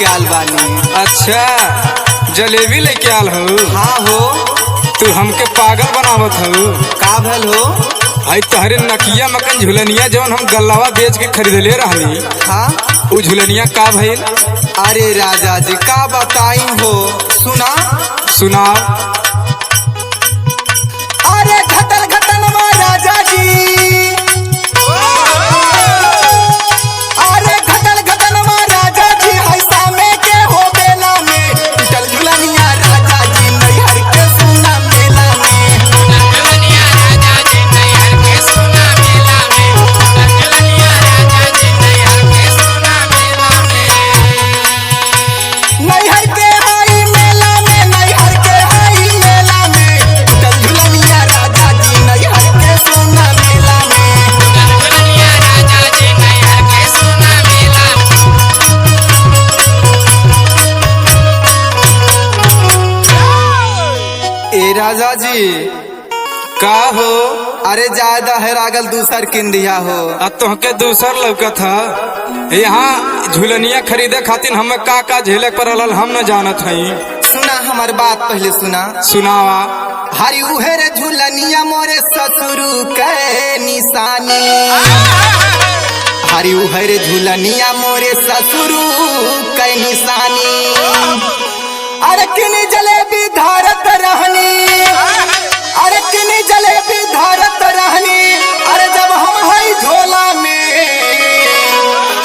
लेके आल बानी। अच्छा जलेबी लेके आल हो? हाँ हो। तू हमके पागल बनावत हो? का भल हो? भाई तहरे नकिया मकन झुलनिया जवन हम गल्लावा बेच के खरीदले रहली, हाँ उ झुलनिया का भइल? अरे राजा जी का बताई हो, सुना सुनाओ। अरे घटल घटल मा राजा जी, अरे घटल घटल मा राजा जी, हैसा में के हो बेला में टूटल झुलनिया राजा जी नैहर के सुना मेला में। झुलनिया राजा जी नैहर के सोना मेला में, झुलनिया राजा जी नैहर के सोना मेला में। नैहर के हाई मेला में, नैहर के हाई मेला में टूटल झुलनिया राजा जी नैहर के सोना मेला में। झुलनिया राजा जी नैहर के सोना मेला ए राजा जी का हो? अरे ज्यादा है रागल दूसर किन दिया हो। आ तोहके दूसर लौकत है? यहाँ झुलनिया खरीदे खातिर हमें का झेले पड़ल हम न जानत हई। सुना हमार बात पहले सुना। सुनावा। हरी उहेर झुलनिया मोरे ससुरु के निशानी, हरी उहेर झुलनिया मोरे ससुरु के निशानी। अरे किनी जलेबी धारत रहनी, अरे किनी जलेबी धारत रहनी, अरे जब हम हई झोला में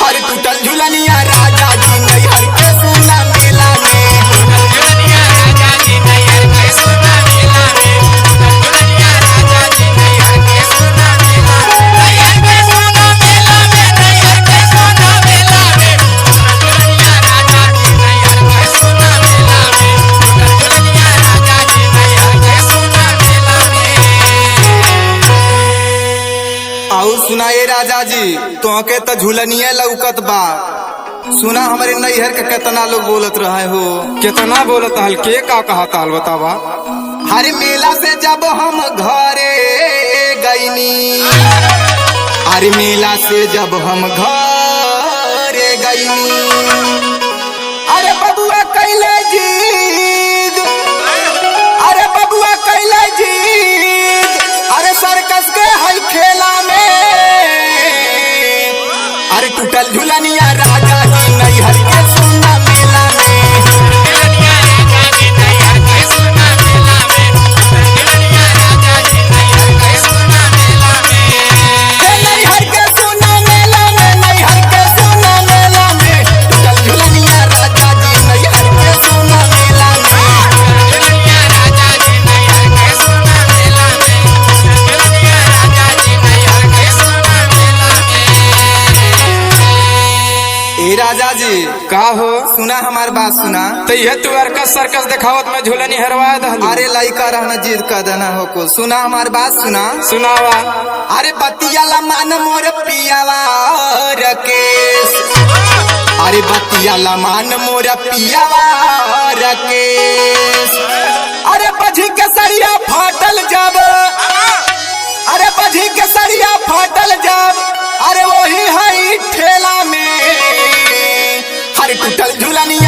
हरी टूटल झुलनिया राजा जी नैहर के सोना मेला में। झुलनिया राजा जी नैहर के सोना मेला में, झुलनिया राजा जी नैहर के सोना मेला में, नैहर के सोना मेला में, नैहर के सोना मेला में, झुलनिया राजा जी नैहर के सोना मेला में, झुलनिया राजा जी नैहर के सोना मेला में। और सुनाए राजा जी तोहके तो झुलनिया लौकत बा। सुना हमारे नैहर के कितना लोग बोलत रहे हो। कितना बोलत हल? के का कहता हल बतावा। हर मेला से जब हम घरे गईनी, अरे मेला से जब हम घरे गईनी, अरे बबुआ कैले जीद, अरे बबुआ कैले जीद, अरे सर्कस के हई खेला में अरे टूटल झुलनिया राजा जी नैहर के सोना मेला में। झुलनिया राजा जी नैहर के सोना मेला में, झुलनिया राजा जी नैहर के सोना मेला में। नैहर के सोना मेला में, नैहर के सोना मेला में टूटल झुलनिया राजा जी नैहर के सोना मेला में। झुलनिया राजा जी नैहर के सोना मेला में, झुलनिया राजा जी नैहर के सोना मेला में। ए राजा जी का हो? सुना हमार बात सुना। तो यह तू अर्कस सर्कस दिखावत में झुलनी हरवा दहलू? अरे लइका रहना जिद कर देना हो को। सुना हमार बात सुना। सुनावा। अरे बतियाला मान मोर पियावा रकेश, अरे बतियाला मान मोर पियावा रकेश। अरे बझी के सरिया फाटल जब, अरे बझी के सरिया फाटल जब, अरे वही हई ठेला में हर टूटल झुलनिया